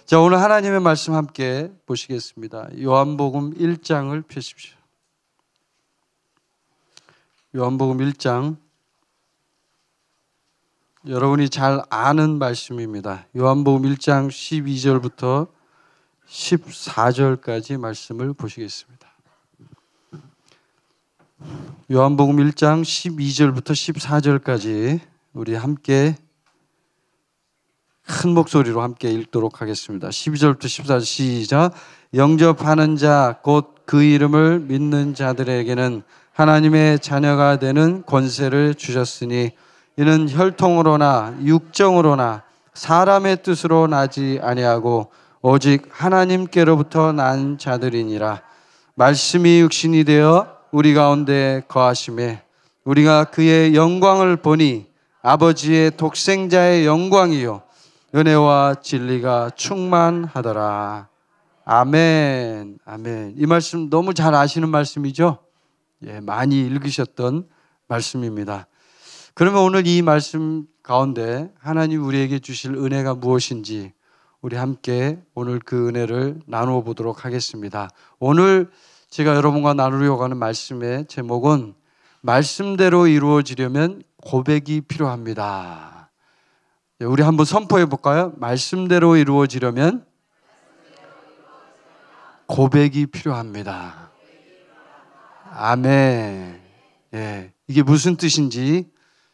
자, 오늘 하나님의 말씀 함께 보시겠습니다. 요한복음 1장을 펴십시오. 요한복음 1장, 여러분이 잘 아는 말씀입니다. 요한복음 1장 12절부터 14절까지 말씀을 보시겠습니다. 요한복음 1장 12절부터 14절까지 우리 함께 큰 목소리로 함께 읽도록 하겠습니다. 12절부터 14절 시작. 영접하는 자 곧 그 이름을 믿는 자들에게는 하나님의 자녀가 되는 권세를 주셨으니 이는 혈통으로나 육정으로나 사람의 뜻으로 나지 아니하고 오직 하나님께로부터 난 자들이니라. 말씀이 육신이 되어 우리 가운데 거하심에 우리가 그의 영광을 보니 아버지의 독생자의 영광이요 은혜와 진리가 충만하더라. 아멘. 아멘. 이 말씀 너무 잘 아시는 말씀이죠? 예, 많이 읽으셨던 말씀입니다. 그러면 오늘 이 말씀 가운데 하나님 우리에게 주실 은혜가 무엇인지 우리 함께 오늘 그 은혜를 나누어 보도록 하겠습니다. 오늘 제가 여러분과 나누려고 하는 말씀의 제목은 말씀대로 이루어지려면 고백이 필요합니다. 우리 한번 선포해 볼까요? 말씀대로 이루어지려면 고백이 필요합니다. 아멘. 예, 이게 무슨 뜻인지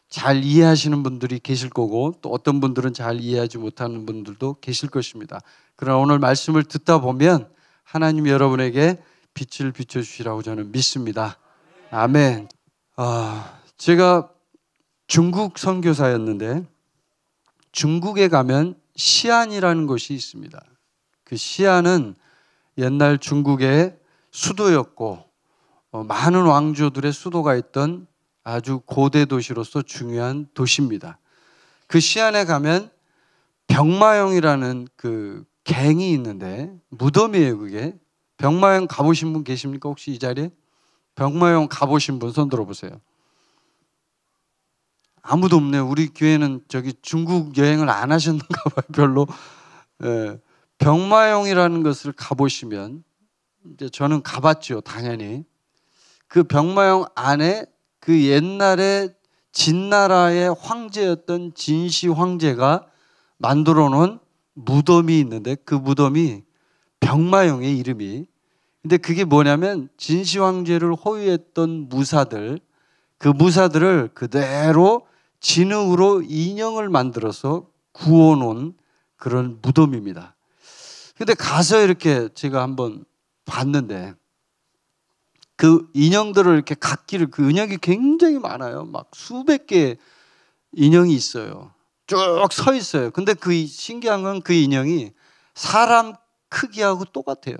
잘 이해하시는 분들이 계실 거고 또 어떤 분들은 잘 이해하지 못하는 분들도 계실 것입니다. 그러나 오늘 말씀을 듣다 보면 하나님 여러분에게 빛을 비춰주시라고 저는 믿습니다. 아멘. 제가 중국 선교사였는데 중국에 가면 시안이라는 곳이 있습니다. 그 시안은 옛날 중국의 수도였고 많은 왕조들의 수도가 있던 아주 고대 도시로서 중요한 도시입니다. 그 시안에 가면 병마용이라는 그 갱이 있는데 무덤이에요. 그게 병마용 가보신 분 계십니까? 혹시 이 자리에? 병마용 가보신 분 손 들어보세요. 아무도 없네요. 우리 교회는 저기 중국 여행을 안 하셨는가 봐요. 별로. 예. 병마용이라는 것을 가보시면 이제 저는 가봤죠. 당연히. 그 병마용 안에 그 옛날에 진나라의 황제였던 진시 황제가 만들어 놓은 무덤이 있는데 그 무덤이 병마용의 이름이. 근데 그게 뭐냐면 진시 황제를 호위했던 무사들, 그 무사들을 그대로 진흙으로 인형을 만들어서 구워놓은 그런 무덤입니다. 근데 가서 이렇게 제가 한번 봤는데 그 인형들을 이렇게 각기를 그 인형이 굉장히 많아요. 막 수백 개의 인형이 있어요. 쭉 서 있어요. 근데 그 신기한 건 그 인형이 사람 크기하고 똑같아요.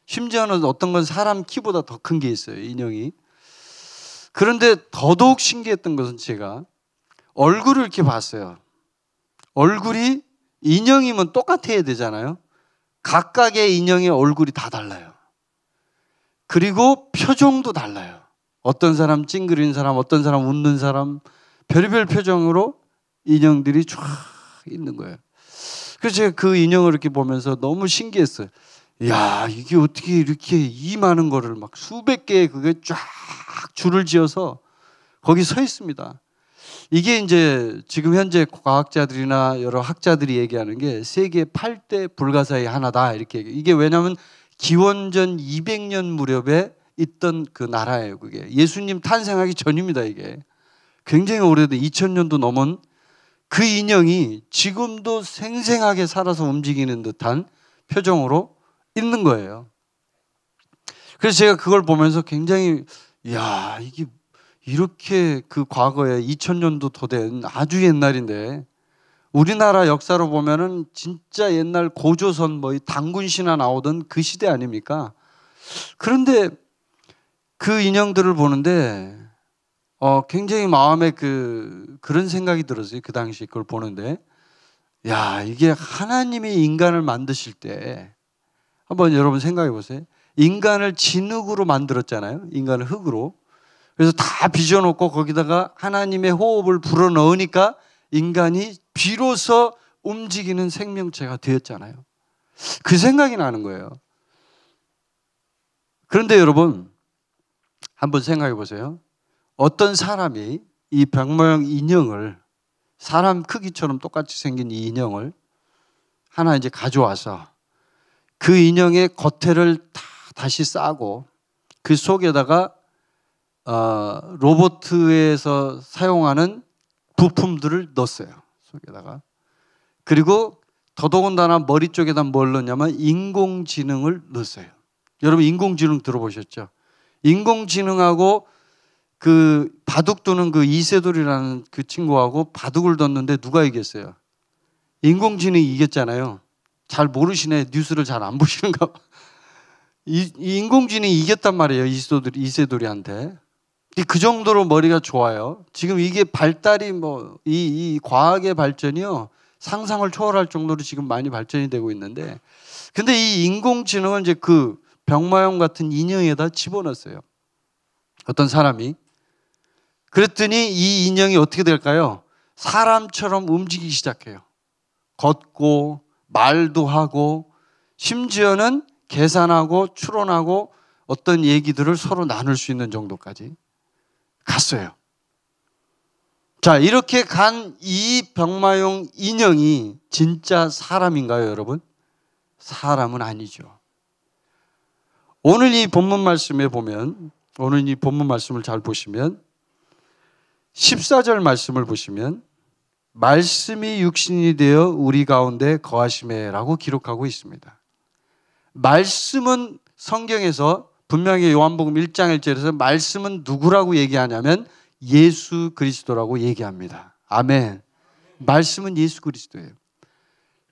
심지어는 어떤 건 사람 키보다 더 큰 게 있어요. 인형이. 그런데 더더욱 신기했던 것은 제가 얼굴을 이렇게 봤어요. 얼굴이 인형이면 똑같아야 되잖아요. 각각의 인형의 얼굴이 다 달라요. 그리고 표정도 달라요. 어떤 사람 찡그리는 사람, 어떤 사람 웃는 사람, 별의별 표정으로 인형들이 쫙 있는 거예요. 그래서 제가 그 인형을 이렇게 보면서 너무 신기했어요. 이야, 이게 어떻게 이렇게 이 많은 거를 막 수백 개의 그게 쫙 줄을 지어서 거기 서 있습니다. 이게 이제 지금 현재 과학자들이나 여러 학자들이 얘기하는 게 세계 8대 불가사의 하나다 이렇게 얘기해요. 이게 왜냐하면 기원전 200년 무렵에 있던 그 나라예요. 그게 예수님 탄생하기 전입니다. 이게 굉장히 오래된 2000년도 넘은 그 인형이 지금도 생생하게 살아서 움직이는 듯한 표정으로 있는 거예요. 그래서 제가 그걸 보면서 굉장히 이야, 이게 이렇게 그 과거에 2000년도 더 된 아주 옛날인데 우리나라 역사로 보면은 진짜 옛날 고조선 뭐 당군 신화 나오던 그 시대 아닙니까? 그런데 그 인형들을 보는데 굉장히 마음에 그런 생각이 들었어요. 그 당시 그걸 보는데 야, 이게 하나님이 인간을 만드실 때 한번 여러분 생각해 보세요. 인간을 진흙으로 만들었잖아요. 인간을 흙으로. 그래서 다 빚어놓고 거기다가 하나님의 호흡을 불어넣으니까 인간이 비로소 움직이는 생명체가 되었잖아요. 그 생각이 나는 거예요. 그런데 여러분, 한번 생각해 보세요. 어떤 사람이 이 병모형 인형을, 사람 크기처럼 똑같이 생긴 이 인형을 하나 이제 가져와서 그 인형의 겉에를 다 다시 싸고 그 속에다가 로봇에서 사용하는 부품들을 넣었어요. 속에다가. 그리고 더더군다나 머리 쪽에다 뭘 넣냐면 인공지능을 넣었어요. 여러분 인공지능 들어보셨죠? 인공지능하고 그 바둑 두는 그 이세돌이라는 그 친구하고 바둑을 뒀는데 누가 이겼어요? 인공지능이 이겼잖아요. 잘 모르시네. 뉴스를 잘 안 보시는가 봐. 이 인공지능이 이겼단 말이에요. 이세돌이한테. 그 정도로 머리가 좋아요. 지금 이게 발달이 이 과학의 발전이요. 상상을 초월할 정도로 지금 많이 발전이 되고 있는데, 근데 이 인공지능을 이제 그 병마용 같은 인형에다 집어넣었어요. 어떤 사람이. 그랬더니 이 인형이 어떻게 될까요? 사람처럼 움직이기 시작해요. 걷고 말도 하고 심지어는 계산하고 추론하고 어떤 얘기들을 서로 나눌 수 있는 정도까지 갔어요. 자, 이렇게 간 이 병마용 인형이 진짜 사람인가요, 여러분? 사람은 아니죠. 오늘 이 본문 말씀에 보면, 오늘 이 본문 말씀을 잘 보시면 14절 말씀을 보시면 말씀이 육신이 되어 우리 가운데 거하심에라고 기록하고 있습니다. 말씀은 성경에서 분명히 요한복음 1장 1절에서 말씀은 누구라고 얘기하냐면 예수 그리스도라고 얘기합니다. 아멘. 말씀은 예수 그리스도예요.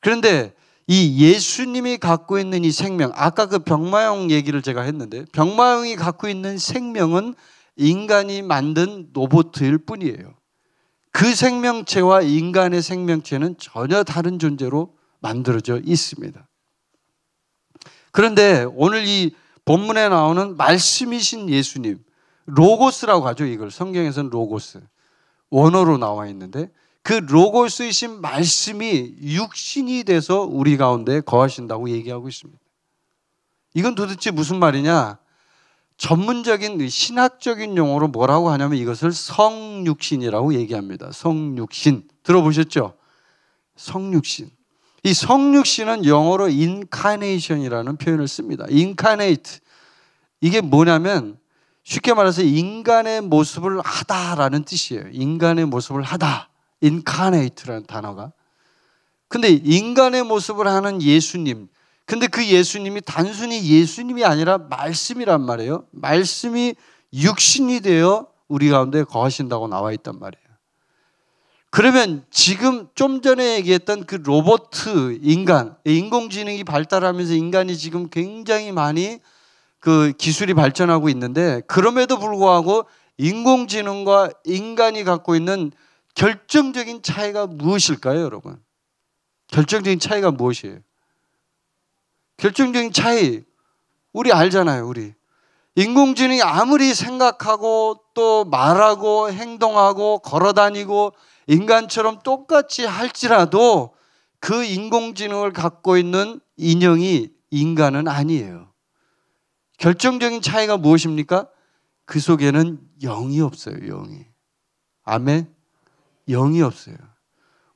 그런데 이 예수님이 갖고 있는 이 생명, 아까 그 병마용 얘기를 제가 했는데 병마용이 갖고 있는 생명은 인간이 만든 로봇일 뿐이에요. 그 생명체와 인간의 생명체는 전혀 다른 존재로 만들어져 있습니다. 그런데 오늘 이 본문에 나오는 말씀이신 예수님, 로고스라고 하죠. 이걸 성경에서는 로고스, 원어로 나와 있는데 그 로고스이신 말씀이 육신이 돼서 우리 가운데 거하신다고 얘기하고 있습니다. 이건 도대체 무슨 말이냐? 전문적인 신학적인 용어로 뭐라고 하냐면 이것을 성육신이라고 얘기합니다. 성육신. 들어보셨죠? 성육신. 이 성육신은 영어로 incarnation이라는 표현을 씁니다. incarnate. 이게 뭐냐면 쉽게 말해서 인간의 모습을 하다라는 뜻이에요. 인간의 모습을 하다. incarnate라는 단어가. 근데 인간의 모습을 하는 예수님. 근데 그 예수님이 단순히 예수님이 아니라 말씀이란 말이에요. 말씀이 육신이 되어 우리 가운데 거하신다고 나와 있단 말이에요. 그러면 지금 좀 전에 얘기했던 그 로봇 인간, 인공지능이 발달하면서 인간이 지금 굉장히 많이 그 기술이 발전하고 있는데 그럼에도 불구하고 인공지능과 인간이 갖고 있는 결정적인 차이가 무엇일까요, 여러분? 결정적인 차이가 무엇이에요? 결정적인 차이, 우리 알잖아요, 우리. 인공지능이 아무리 생각하고 또 말하고 행동하고 걸어다니고 인간처럼 똑같이 할지라도 그 인공지능을 갖고 있는 인형이 인간은 아니에요. 결정적인 차이가 무엇입니까? 그 속에는 영이 없어요, 영이. 아멘? 영이 없어요.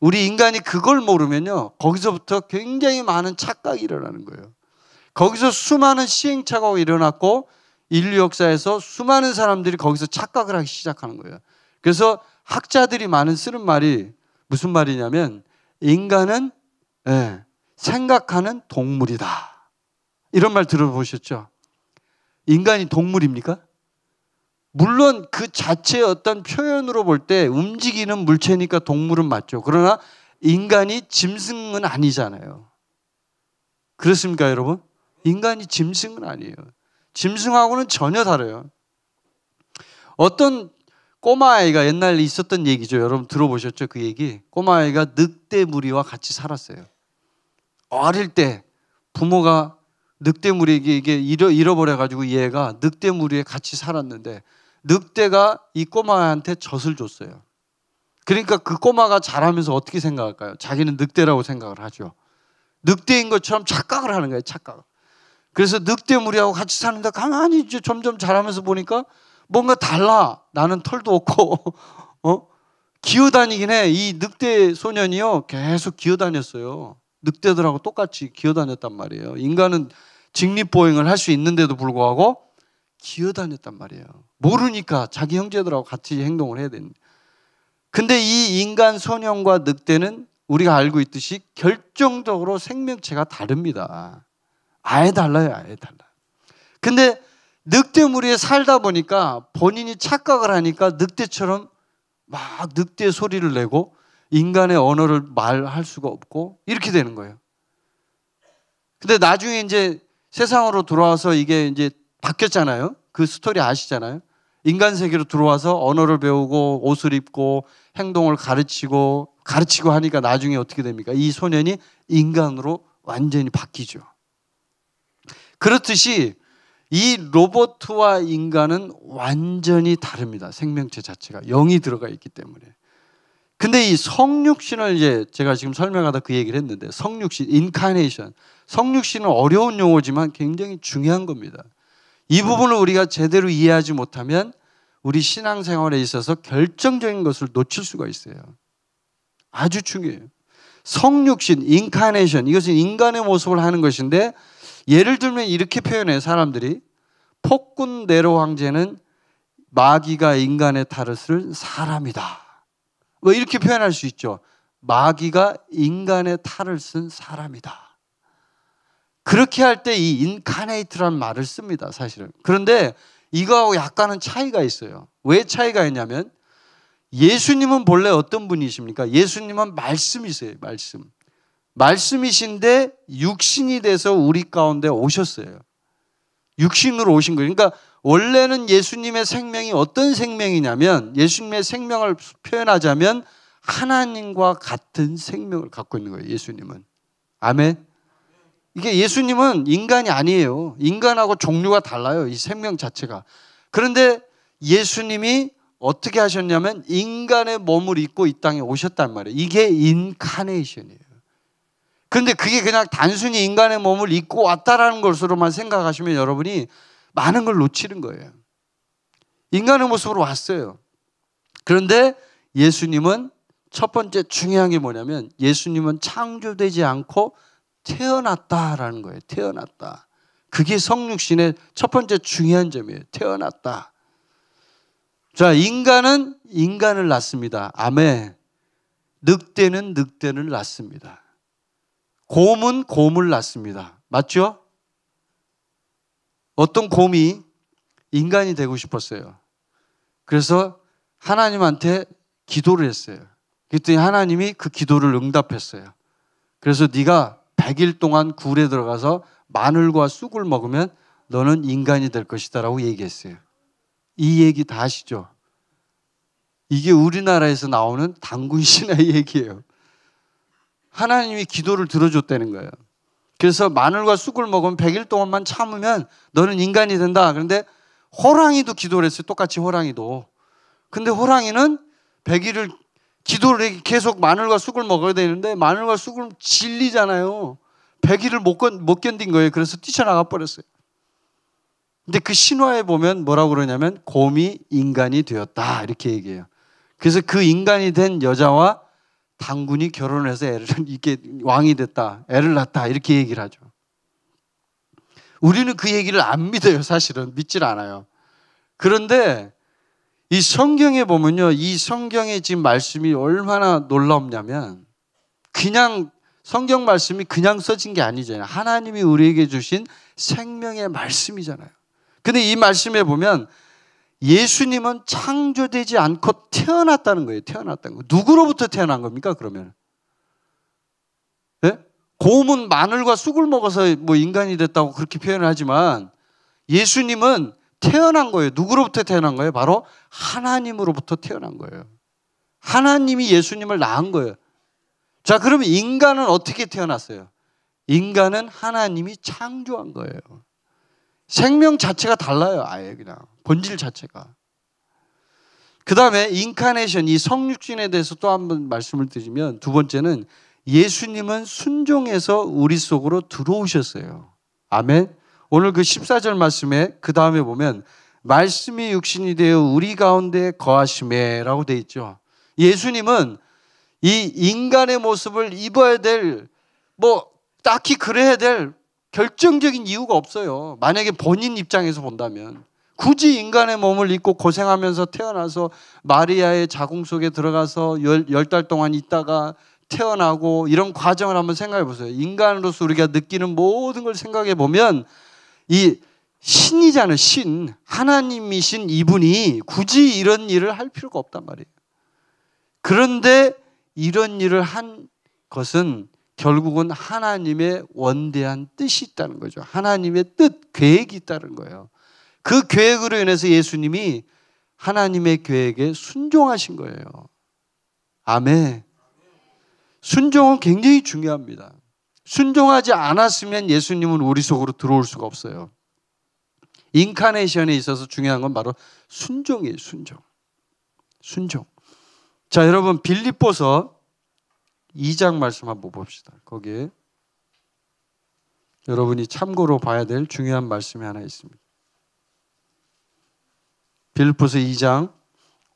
우리 인간이 그걸 모르면요, 거기서부터 굉장히 많은 착각이 일어나는 거예요. 거기서 수많은 시행착오가 일어났고 인류 역사에서 수많은 사람들이 거기서 착각을 하기 시작하는 거예요. 그래서 학자들이 많은 쓰는 말이 무슨 말이냐면 인간은 생각하는 동물이다. 이런 말 들어보셨죠? 인간이 동물입니까? 물론 그 자체의 어떤 표현으로 볼 때 움직이는 물체니까 동물은 맞죠. 그러나 인간이 짐승은 아니잖아요. 그렇습니까, 여러분? 인간이 짐승은 아니에요. 짐승하고는 전혀 다르요. 어떤 꼬마아이가 옛날에 있었던 얘기죠. 여러분 들어보셨죠? 그 얘기. 꼬마아이가 늑대 무리와 같이 살았어요. 어릴 때 부모가 늑대 무리에게 잃어버려가지고 얘가 늑대 무리에 같이 살았는데 늑대가 이 꼬마한테 젖을 줬어요. 그러니까 그 꼬마가 자라면서 어떻게 생각할까요? 자기는 늑대라고 생각을 하죠. 늑대인 것처럼 착각을 하는 거예요. 착각. 그래서 늑대 무리하고 같이 사는데 가만히 이제 점점 자라면서 보니까 뭔가 달라. 나는 털도 없고 기어다니긴 해. 이 늑대 소년이요 계속 기어다녔어요. 늑대들하고 똑같이 기어다녔단 말이에요. 인간은 직립보행을 할 수 있는데도 불구하고 기어다녔단 말이에요. 모르니까 자기 형제들하고 같이 행동을 해야 되는데. 근데 이 인간 소년과 늑대는 우리가 알고 있듯이 결정적으로 생명체가 다릅니다. 아예 달라요. 아예 달라요. 근데 늑대 무리에 살다 보니까 본인이 착각을 하니까 늑대처럼 막 늑대 소리를 내고 인간의 언어를 말할 수가 없고 이렇게 되는 거예요. 근데 나중에 이제 세상으로 들어와서 이게 이제 바뀌었잖아요. 그 스토리 아시잖아요. 인간 세계로 들어와서 언어를 배우고 옷을 입고 행동을 가르치고 하니까 나중에 어떻게 됩니까? 이 소년이 인간으로 완전히 바뀌죠. 그렇듯이 이 로봇과 인간은 완전히 다릅니다. 생명체 자체가 영이 들어가 있기 때문에. 근데 이 성육신을 이제 제가 지금 설명하다 그 얘기를 했는데 성육신, 인카네이션. 성육신은 어려운 용어지만 굉장히 중요한 겁니다. 이 부분을 우리가 제대로 이해하지 못하면 우리 신앙생활에 있어서 결정적인 것을 놓칠 수가 있어요. 아주 중요해요. 성육신, 인카네이션, 이것은 인간의 모습을 하는 것인데 예를 들면 이렇게 표현해요. 사람들이 폭군 네로 황제는 마귀가 인간의 탈을 쓴 사람이다. 뭐 이렇게 표현할 수 있죠. 마귀가 인간의 탈을 쓴 사람이다. 그렇게 할 때 이 인카네이트라는 말을 씁니다. 사실은. 그런데 이거하고 약간은 차이가 있어요. 왜 차이가 있냐면 예수님은 본래 어떤 분이십니까? 예수님은 말씀이세요. 말씀. 말씀이신데 육신이 돼서 우리 가운데 오셨어요. 육신으로 오신 거예요. 그러니까 원래는 예수님의 생명이 어떤 생명이냐면 예수님의 생명을 표현하자면 하나님과 같은 생명을 갖고 있는 거예요. 예수님은. 아멘. 이게 예수님은 인간이 아니에요. 인간하고 종류가 달라요. 이 생명 자체가. 그런데 예수님이 어떻게 하셨냐면 인간의 몸을 입고 이 땅에 오셨단 말이에요. 이게 인카네이션이에요. 그런데 그게 그냥 단순히 인간의 몸을 입고 왔다라는 것으로만 생각하시면 여러분이 많은 걸 놓치는 거예요. 인간의 모습으로 왔어요. 그런데 예수님은 첫 번째 중요한 게 뭐냐면 예수님은 창조되지 않고 태어났다라는 거예요. 태어났다. 그게 성육신의 첫 번째 중요한 점이에요. 태어났다. 자, 인간은 인간을 낳습니다. 아멘. 늑대는 늑대를 낳습니다. 곰은 곰을 낳습니다. 맞죠? 어떤 곰이 인간이 되고 싶었어요. 그래서 하나님한테 기도를 했어요. 그랬더니 하나님이 그 기도를 응답했어요. 그래서 네가 100일 동안 굴에 들어가서 마늘과 쑥을 먹으면 너는 인간이 될 것이다 라고 얘기했어요. 이 얘기 다 아시죠? 이게 우리나라에서 나오는 단군 신화의 얘기예요. 하나님이 기도를 들어줬다는 거예요. 그래서 마늘과 쑥을 먹으면 100일 동안만 참으면 너는 인간이 된다. 그런데 호랑이도 기도를 했어요. 똑같이 호랑이도. 근데 호랑이는 100일을 기도를 계속 마늘과 쑥을 먹어야 되는데 마늘과 쑥을 질리잖아요. 100일을 못 견딘 거예요. 그래서 뛰쳐나가 버렸어요. 근데 그 신화에 보면 뭐라고 그러냐면 곰이 인간이 되었다 이렇게 얘기해요. 그래서 그 인간이 된 여자와 당군이 결혼을 해서 이게 왕이 됐다, 애를 낳았다 이렇게 얘기를 하죠. 우리는 그 얘기를 안 믿어요. 사실은 믿질 않아요. 그런데 이 성경에 보면요, 이 성경의 지금 말씀이 얼마나 놀랍냐면 그냥 성경 말씀이 그냥 써진 게 아니잖아요. 하나님이 우리에게 주신 생명의 말씀이잖아요. 근데 이 말씀에 보면 예수님은 창조되지 않고 태어났다는 거예요. 태어났다는 거예요. 누구로부터 태어난 겁니까? 그러면 네? 곰은 마늘과 쑥을 먹어서 뭐 인간이 됐다고 그렇게 표현을 하지만 예수님은 태어난 거예요. 누구로부터 태어난 거예요? 바로 하나님으로부터 태어난 거예요. 하나님이 예수님을 낳은 거예요. 자, 그러면 인간은 어떻게 태어났어요? 인간은 하나님이 창조한 거예요. 생명 자체가 달라요. 아예 그냥 본질 자체가. 그 다음에 인카네이션, 이 성육신에 대해서 또 한 번 말씀을 드리면 두 번째는 예수님은 순종해서 우리 속으로 들어오셨어요. 아멘. 오늘 그 14절 말씀에 그 다음에 보면 말씀이 육신이 되어 우리 가운데 거하시매 라고 되어 있죠. 예수님은 이 인간의 모습을 입어야 될, 딱히 그래야 될 결정적인 이유가 없어요. 만약에 본인 입장에서 본다면 굳이 인간의 몸을 입고 고생하면서 태어나서 마리아의 자궁 속에 들어가서 10달 동안 있다가 태어나고 이런 과정을 한번 생각해 보세요. 인간으로서 우리가 느끼는 모든 걸 생각해 보면 이 신이잖아요. 신, 하나님이신 이분이 굳이 이런 일을 할 필요가 없단 말이에요. 그런데 이런 일을 한 것은 결국은 하나님의 원대한 뜻이 있다는 거죠. 하나님의 뜻, 계획이 있다는 거예요. 그 계획으로 인해서 예수님이 하나님의 계획에 순종하신 거예요. 아멘. 순종은 굉장히 중요합니다. 순종하지 않았으면 예수님은 우리 속으로 들어올 수가 없어요. 인카네이션에 있어서 중요한 건 바로 순종이에요. 순종. 자, 여러분 빌립보서 2장 말씀 한번 봅시다. 거기에 여러분이 참고로 봐야 될 중요한 말씀이 하나 있습니다. 빌립보서 2장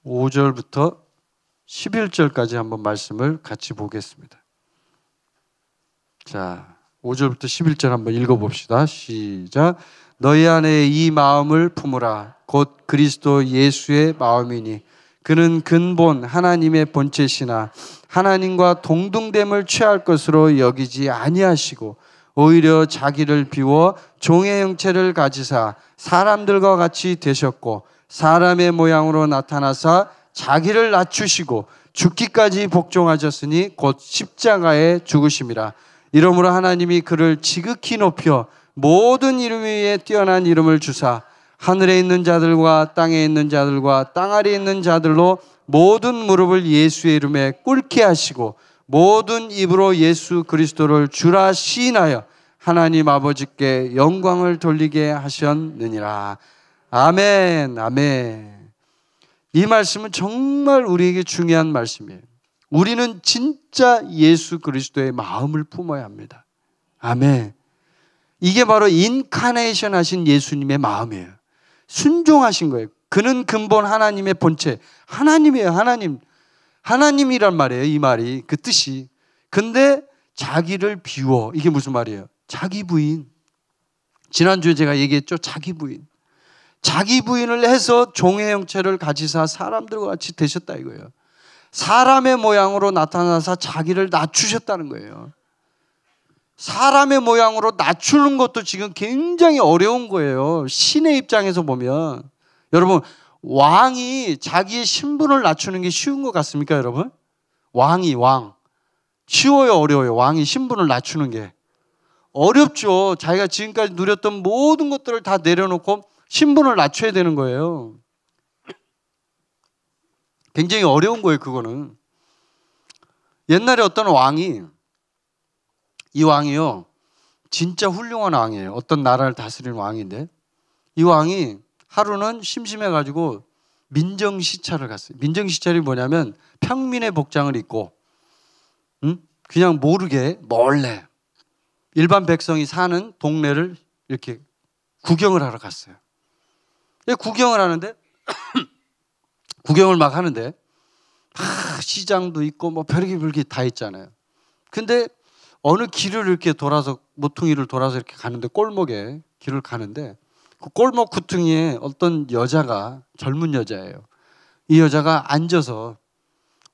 5절부터 11절까지 한번 말씀을 같이 보겠습니다. 자, 5절부터 11절 한번 읽어봅시다. 시작. 너희 안에 이 마음을 품으라. 곧 그리스도 예수의 마음이니 그는 근본 하나님의 본체시나 하나님과 동등됨을 취할 것으로 여기지 아니하시고 오히려 자기를 비워 종의 형체를 가지사 사람들과 같이 되셨고 사람의 모양으로 나타나사 자기를 낮추시고 죽기까지 복종하셨으니 곧 십자가에 죽으심이라. 이러므로 하나님이 그를 지극히 높여 모든 이름 위에 뛰어난 이름을 주사 하늘에 있는 자들과 땅에 있는 자들과 땅 아래에 있는 자들로 모든 무릎을 예수의 이름에 꿇게 하시고 모든 입으로 예수 그리스도를 주라 시인하여 하나님 아버지께 영광을 돌리게 하셨느니라. 아멘. 아멘. 이 말씀은 정말 우리에게 중요한 말씀이에요. 우리는 진짜 예수 그리스도의 마음을 품어야 합니다. 아멘. 이게 바로 인카네이션 하신 예수님의 마음이에요. 순종하신 거예요. 그는 근본 하나님의 본체. 하나님이에요. 하나님. 하나님이란 말이에요. 이 말이. 그 뜻이. 근데 자기를 비워. 이게 무슨 말이에요? 자기 부인. 지난주에 제가 얘기했죠. 자기 부인. 자기 부인을 해서 종의 형체를 가지사 사람들과 같이 되셨다 이거예요. 사람의 모양으로 나타나서 자기를 낮추셨다는 거예요. 사람의 모양으로 낮추는 것도 지금 굉장히 어려운 거예요. 신의 입장에서 보면. 여러분, 왕이 자기의 신분을 낮추는 게 쉬운 것 같습니까, 여러분? 왕. 쉬워요, 어려워요? 왕이 신분을 낮추는 게. 어렵죠. 자기가 지금까지 누렸던 모든 것들을 다 내려놓고 신분을 낮춰야 되는 거예요. 굉장히 어려운 거예요, 그거는. 옛날에 어떤 왕이, 이 왕이요, 진짜 훌륭한 왕이에요. 어떤 나라를 다스리는 왕인데, 이 왕이 하루는 심심해가지고 민정시찰을 갔어요. 민정시찰이 뭐냐면 평민의 복장을 입고, 그냥 모르게 몰래 일반 백성이 사는 동네를 이렇게 구경을 하러 갔어요. 구경을 하는데, 구경을 막 하는데, 시장도 있고 뭐 별게 다 있잖아요. 근데 어느 길을 이렇게 돌아서, 모퉁이를 돌아서 이렇게 가는데, 골목에 길을 가는데, 그 골목 구퉁이에 어떤 여자가, 젊은 여자예요. 이 여자가 앉아서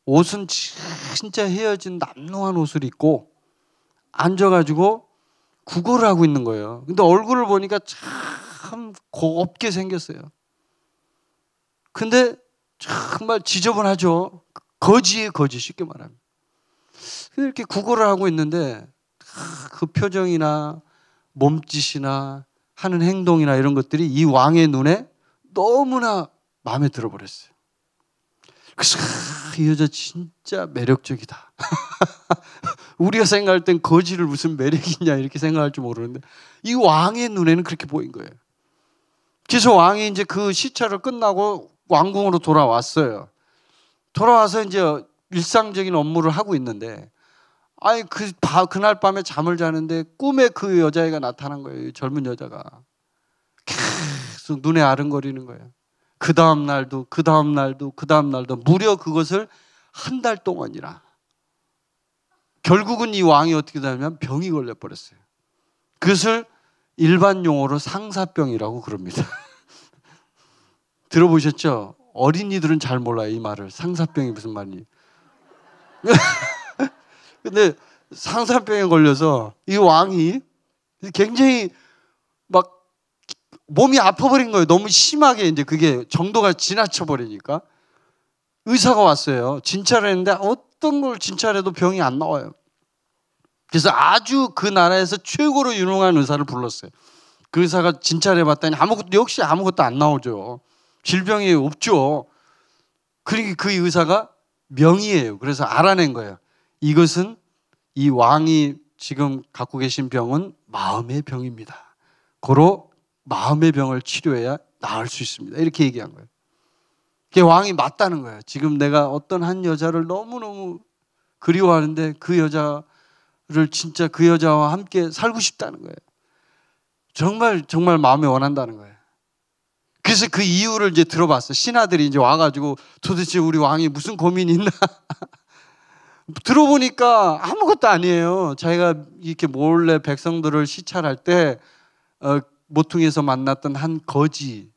옷은 진짜 헤어진 남루한 옷을 입고 앉아가지고 구걸을 하고 있는 거예요. 근데 얼굴을 보니까 참 곱게 생겼어요. 근데 정말 지저분하죠. 거지예요, 거지. 쉽게 말하면. 이렇게 구걸을 하고 있는데 그 표정이나 몸짓이나 하는 행동이나 이런 것들이 이 왕의 눈에 너무나 마음에 들어버렸어요. 그래서 이 여자 진짜 매력적이다. 우리가 생각할 땐 거지를 무슨 매력이 있냐 이렇게 생각할지 모르는데 이 왕의 눈에는 그렇게 보인 거예요. 그래서 왕이 이제 그 시찰을 끝나고 왕궁으로 돌아왔어요. 돌아와서 이제 일상적인 업무를 하고 있는데 아니 그날 밤에 잠을 자는데 꿈에 그 여자애가 나타난 거예요. 젊은 여자가 계속 눈에 아른거리는 거예요. 그 다음 날도 무려 그것을 한 달 동안이나. 결국은 이 왕이 어떻게 되냐면 병이 걸려버렸어요. 그것을 일반 용어로 상사병이라고 그럽니다. 들어보셨죠? 어린이들은 잘 몰라요, 이 말을. 상사병이 무슨 말이에요. 근데 상사병에 걸려서 이 왕이 굉장히 막 몸이 아파버린 거예요. 너무 심하게 이제 그게 정도가 지나쳐 버리니까. 의사가 왔어요. 진찰을 했는데 어떤 걸 진찰해도 병이 안 나와요. 그래서 아주 그 나라에서 최고로 유능한 의사를 불렀어요. 그 의사가 진찰해 봤더니 역시 아무것도 안 나오죠. 질병이 없죠. 그러니까 그 의사가 명의예요. 그래서 알아낸 거예요. 이것은 이 왕이 지금 갖고 계신 병은 마음의 병입니다. 고로 마음의 병을 치료해야 나을 수 있습니다. 이렇게 얘기한 거예요. 그게 왕이 맞다는 거예요. 지금 내가 어떤 한 여자를 너무너무 그리워하는데 그 여자를 진짜 그 여자와 함께 살고 싶다는 거예요. 정말 마음에 원한다는 거예요. 그래서 그 이유를 이제 들어봤어요. 신하들이 이제 와가지고 도대체 우리 왕이 무슨 고민이 있나? 들어보니까 아무것도 아니에요. 자기가 이렇게 몰래 백성들을 시찰할 때 모퉁이에서 만났던 한 거지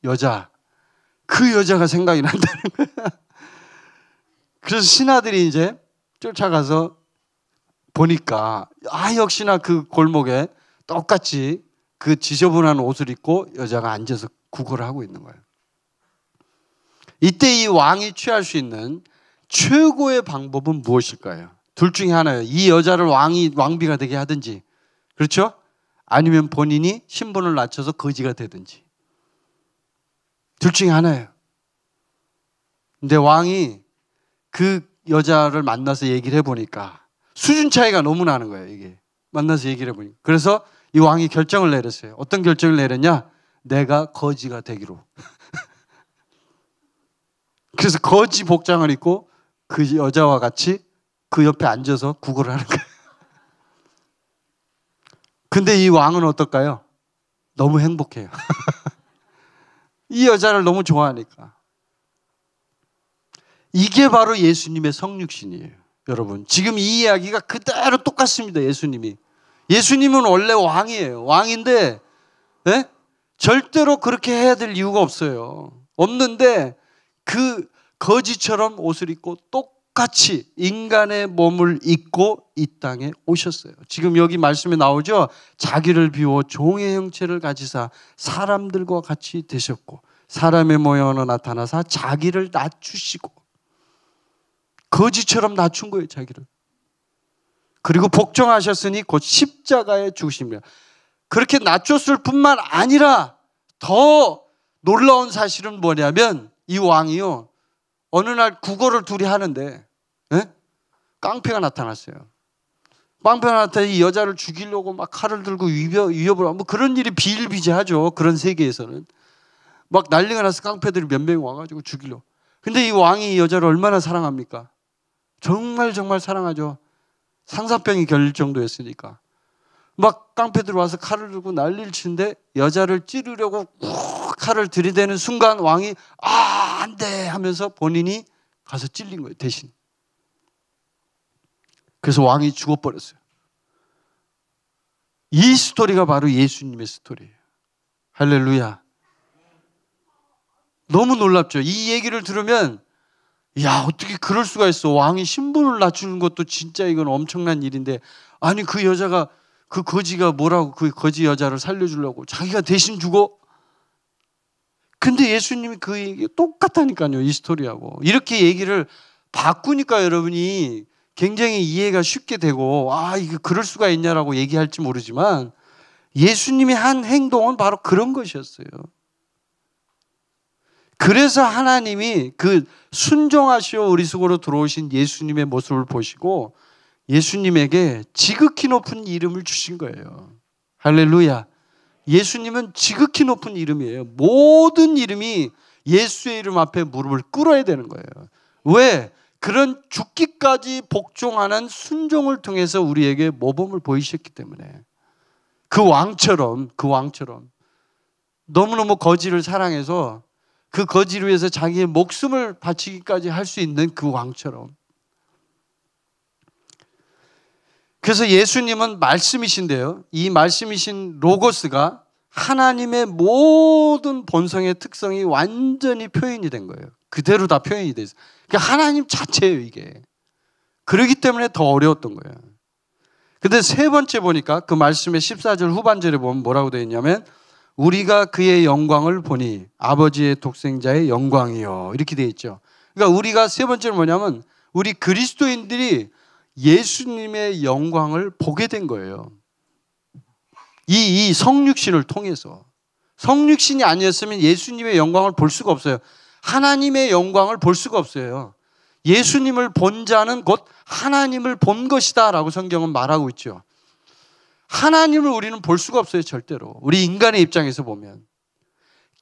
여자, 그 여자가 생각이 난다는 거야. 그래서 신하들이 이제 쫓아가서 보니까 역시나 그 골목에 똑같이 그 지저분한 옷을 입고 여자가 앉아서 구걸을 하고 있는 거예요. 이때 이 왕이 취할 수 있는 최고의 방법은 무엇일까요? 둘 중에 하나예요. 이 여자를 왕비가 되게 하든지, 그렇죠? 아니면 본인이 신분을 낮춰서 거지가 되든지. 둘 중에 하나예요. 근데 왕이 그 여자를 만나서 얘기를 해보니까 수준 차이가 너무 나는 거예요, 이게. 만나서 얘기를 해보니까. 그래서 이 왕이 결정을 내렸어요. 어떤 결정을 내렸냐? 내가 거지가 되기로. 그래서 거지 복장을 입고 그 여자와 같이 그 옆에 앉아서 구걸을 하는 거예요. 근데 이 왕은 어떨까요? 너무 행복해요. 이 여자를 너무 좋아하니까. 이게 바로 예수님의 성육신이에요. 여러분, 지금 이 이야기가 그대로 똑같습니다. 예수님은 원래 왕이에요. 왕인데 절대로 그렇게 해야 될 이유가 없어요. 없는데 그 거지처럼 옷을 입고 똑같이 인간의 몸을 입고 이 땅에 오셨어요. 지금 여기 말씀에 나오죠. 자기를 비워 종의 형체를 가지사 사람들과 같이 되셨고 사람의 모양으로 나타나사 자기를 낮추시고 거지처럼 낮춘 거예요. 자기를. 그리고 복종하셨으니 곧 십자가에 죽으십니다. 그렇게 낮췄을 뿐만 아니라 더 놀라운 사실은 뭐냐면 이 왕이요, 어느 날 구걸을 둘이 하는데 깡패가 나타났어요. 깡패가 나타나 이 여자를 죽이려고 막 칼을 들고 위협을 하고, 뭐 그런 일이 비일비재하죠. 그런 세계에서는 막 난리가 나서 깡패들이 몇 명이 와가지고 죽이려고. 근데 이 왕이 이 여자를 얼마나 사랑합니까? 정말 사랑하죠. 상사병이 걸릴 정도였으니까. 막 깡패들 와서 칼을 들고 난리를 치는데 여자를 찌르려고 칼을 들이대는 순간 왕이 안 돼 하면서 본인이 가서 찔린 거예요, 대신. 그래서 왕이 죽어버렸어요. 이 스토리가 바로 예수님의 스토리예요. 할렐루야. 너무 놀랍죠. 이 얘기를 들으면 어떻게 그럴 수가 있어. 왕이 신분을 낮추는 것도 진짜 이건 엄청난 일인데, 아니 그 여자가, 그 거지가 뭐라고 그 거지 여자를 살려주려고 자기가 대신 죽어? 근데 예수님이 그 얘기 똑같다니까요. 이 스토리하고. 이렇게 얘기를 바꾸니까 여러분이 굉장히 이해가 쉽게 되고 이게 그럴 수가 있냐라고 얘기할지 모르지만 예수님이 한 행동은 바로 그런 것이었어요. 그래서 하나님이 그 순종하시어 우리 속으로 들어오신 예수님의 모습을 보시고 예수님에게 지극히 높은 이름을 주신 거예요. 할렐루야. 예수님은 지극히 높은 이름이에요. 모든 이름이 예수의 이름 앞에 무릎을 꿇어야 되는 거예요. 왜? 그런 죽기까지 복종하는 순종을 통해서 우리에게 모범을 보이셨기 때문에 그 왕처럼 너무너무 거지를 사랑해서 그 거지를 위해서 자기의 목숨을 바치기까지 할 수 있는 그 왕처럼. 그래서 예수님은 말씀이신데요, 이 말씀이신 로고스가 하나님의 모든 본성의 특성이 완전히 표현이 된 거예요. 그대로 다 표현이 돼 있어요. 그러니까 하나님 자체예요, 이게. 그렇기 때문에 더 어려웠던 거예요. 근데 세 번째 보니까 그 말씀의 14절 후반절에 보면 뭐라고 되어 있냐면, 우리가 그의 영광을 보니 아버지의 독생자의 영광이요, 이렇게 되어 있죠. 그러니까 우리가 세 번째는 뭐냐면, 우리 그리스도인들이 예수님의 영광을 보게 된 거예요. 이 성육신을 통해서. 성육신이 아니었으면 예수님의 영광을 볼 수가 없어요. 하나님의 영광을 볼 수가 없어요. 예수님을 본 자는 곧 하나님을 본 것이다 라고 성경은 말하고 있죠. 하나님을 우리는 볼 수가 없어요, 절대로. 우리 인간의 입장에서 보면.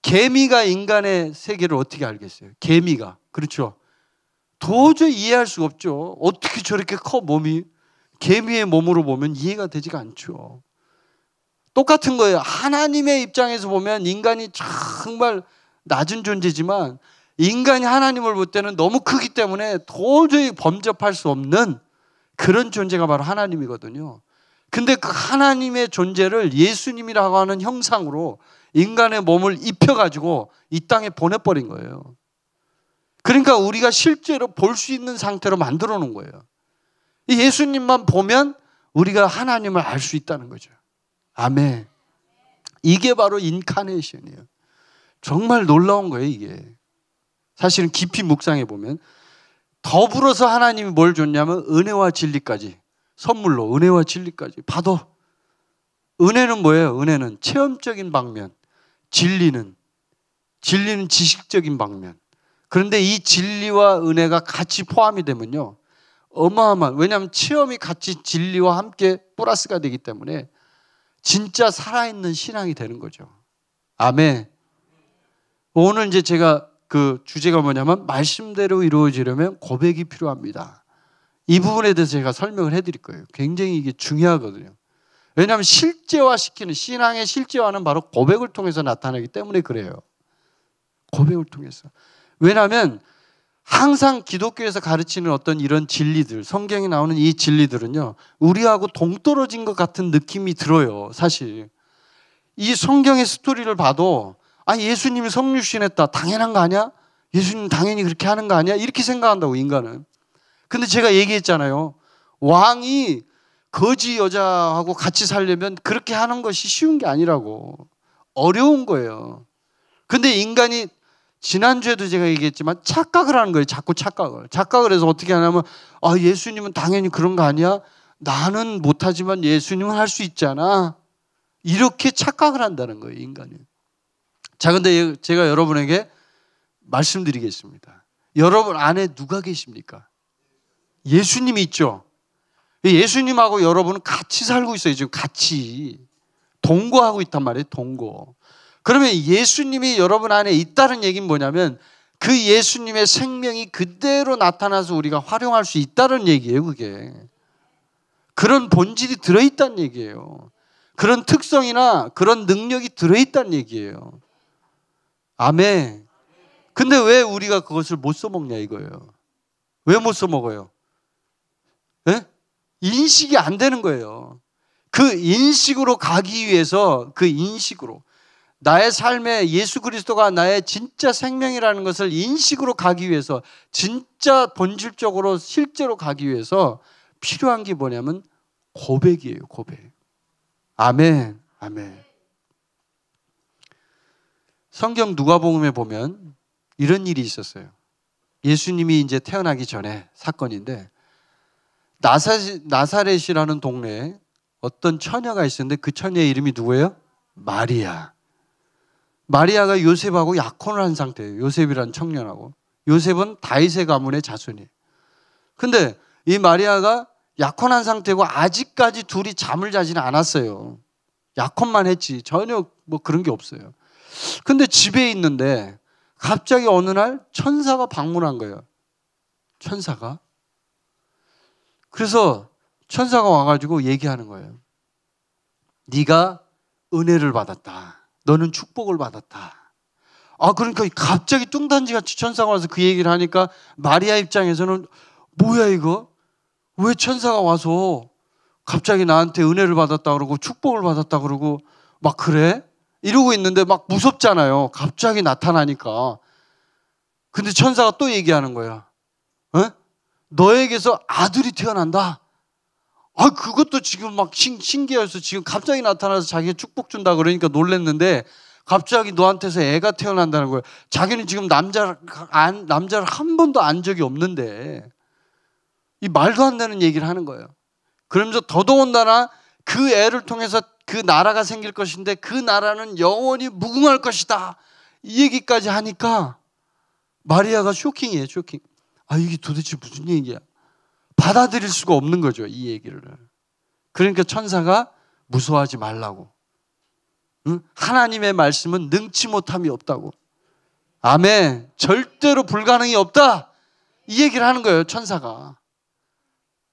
개미가 인간의 세계를 어떻게 알겠어요? 개미가. 그렇죠. 도저히 이해할 수가 없죠. 어떻게 저렇게 커, 몸이. 개미의 몸으로 보면 이해가 되지가 않죠. 똑같은 거예요. 하나님의 입장에서 보면 인간이 정말 낮은 존재지만 인간이 하나님을 볼 때는 너무 크기 때문에 도저히 범접할 수 없는 그런 존재가 바로 하나님이거든요. 근데 그 하나님의 존재를 예수님이라고 하는 형상으로 인간의 몸을 입혀가지고 이 땅에 보내버린 거예요. 그러니까 우리가 실제로 볼 수 있는 상태로 만들어 놓은 거예요. 예수님만 보면 우리가 하나님을 알 수 있다는 거죠. 아멘. 이게 바로 인카네이션이에요. 정말 놀라운 거예요, 이게. 사실은 깊이 묵상해 보면 더불어서 하나님이 뭘 줬냐면 은혜와 진리까지, 선물로 은혜와 진리까지. 봐도 은혜는 뭐예요? 은혜는 체험적인 방면, 진리는 지식적인 방면. 그런데 이 진리와 은혜가 같이 포함이 되면요, 어마어마한, 왜냐하면 체험이 같이 진리와 함께 플러스가 되기 때문에 진짜 살아있는 신앙이 되는 거죠. 아멘. 오늘 이제 제가 그 주제가 뭐냐면, 말씀대로 이루어지려면 고백이 필요합니다. 이 부분에 대해서 제가 설명을 해드릴 거예요. 굉장히 이게 중요하거든요. 왜냐하면 실제화시키는, 신앙의 실제화는 바로 고백을 통해서 나타나기 때문에 그래요. 고백을 통해서. 왜냐하면 항상 기독교에서 가르치는 어떤 이런 진리들, 성경에 나오는 이 진리들은요, 우리하고 동떨어진 것 같은 느낌이 들어요, 사실. 이 성경의 스토리를 봐도, 아, 예수님이 성육신했다, 당연한 거 아니야? 예수님 당연히 그렇게 하는 거 아니야? 이렇게 생각한다고, 인간은. 근데 제가 얘기했잖아요. 왕이 거지 여자하고 같이 살려면 그렇게 하는 것이 쉬운 게 아니라고. 어려운 거예요. 근데 인간이, 지난주에도 제가 얘기했지만 착각을 하는 거예요. 자꾸 착각을 해서 어떻게 하냐면, 아, 예수님은 당연히 그런 거 아니야? 나는 못하지만 예수님은 할 수 있잖아. 이렇게 착각을 한다는 거예요, 인간이. 자, 근데 제가 여러분에게 말씀드리겠습니다. 여러분 안에 누가 계십니까? 예수님이 있죠. 예수님하고 여러분은 같이 살고 있어요. 지금 같이 동거하고 있단 말이에요. 동거. 그러면 예수님이 여러분 안에 있다는 얘기는 뭐냐면, 그 예수님의 생명이 그대로 나타나서 우리가 활용할 수 있다는 얘기예요. 그게 그런 본질이 들어있다는 얘기예요. 그런 특성이나 그런 능력이 들어있다는 얘기예요. 아멘. 근데 왜 우리가 그것을 못 써먹냐 이거예요. 왜 못 써먹어요? 네? 인식이 안 되는 거예요. 그 인식으로 가기 위해서, 그 인식으로, 나의 삶에 예수 그리스도가 나의 진짜 생명이라는 것을 인식으로 가기 위해서, 진짜 본질적으로 실제로 가기 위해서 필요한 게 뭐냐면 고백이에요. 고백. 아멘. 아멘. 성경 누가복음에 보면 이런 일이 있었어요. 예수님이 이제 태어나기 전에 사건인데, 나사렛이라는 동네에 어떤 처녀가 있었는데 그 처녀의 이름이 누구예요? 마리아. 마리아가 요셉하고 약혼을 한 상태예요. 요셉이라는 청년하고. 요셉은 다윗의 가문의 자손이에요. 근데 이 마리아가 약혼한 상태고 아직까지 둘이 잠을 자지는 않았어요. 약혼만 했지 전혀 뭐 그런 게 없어요. 근데 집에 있는데 갑자기 어느 날 천사가 방문한 거예요. 천사가. 그래서 천사가 와가지고 얘기하는 거예요. 네가 은혜를 받았다. 너는 축복을 받았다. 그러니까 갑자기 뚱딴지같이 천사가 와서 그 얘기를 하니까 마리아 입장에서는 뭐야 이거? 왜 천사가 와서 갑자기 나한테 은혜를 받았다 그러고 축복을 받았다 그러고 막 그래? 이러고 있는데 막 무섭잖아요. 갑자기 나타나니까. 근데 천사가 또 얘기하는 거야. 너에게서 아들이 태어난다. 그것도 지금 막 신기해서 지금 갑자기 나타나서 자기가 축복 준다 그러니까 놀랬는데 갑자기 너한테서 애가 태어난다는 거예요. 자기는 지금 남자를 한 번도 안 적이 없는데 이 말도 안 되는 얘기를 하는 거예요. 그러면서 더더군다나 그 애를 통해서 그 나라가 생길 것인데 그 나라는 영원히 무궁할 것이다. 이 얘기까지 하니까 마리아가 쇼킹이에요. 쇼킹. 이게 도대체 무슨 얘기야. 받아들일 수가 없는 거죠. 이 얘기를. 그러니까 천사가 무서워하지 말라고. 하나님의 말씀은 능치 못함이 없다고. 아멘. 절대로 불가능이 없다. 이 얘기를 하는 거예요. 천사가.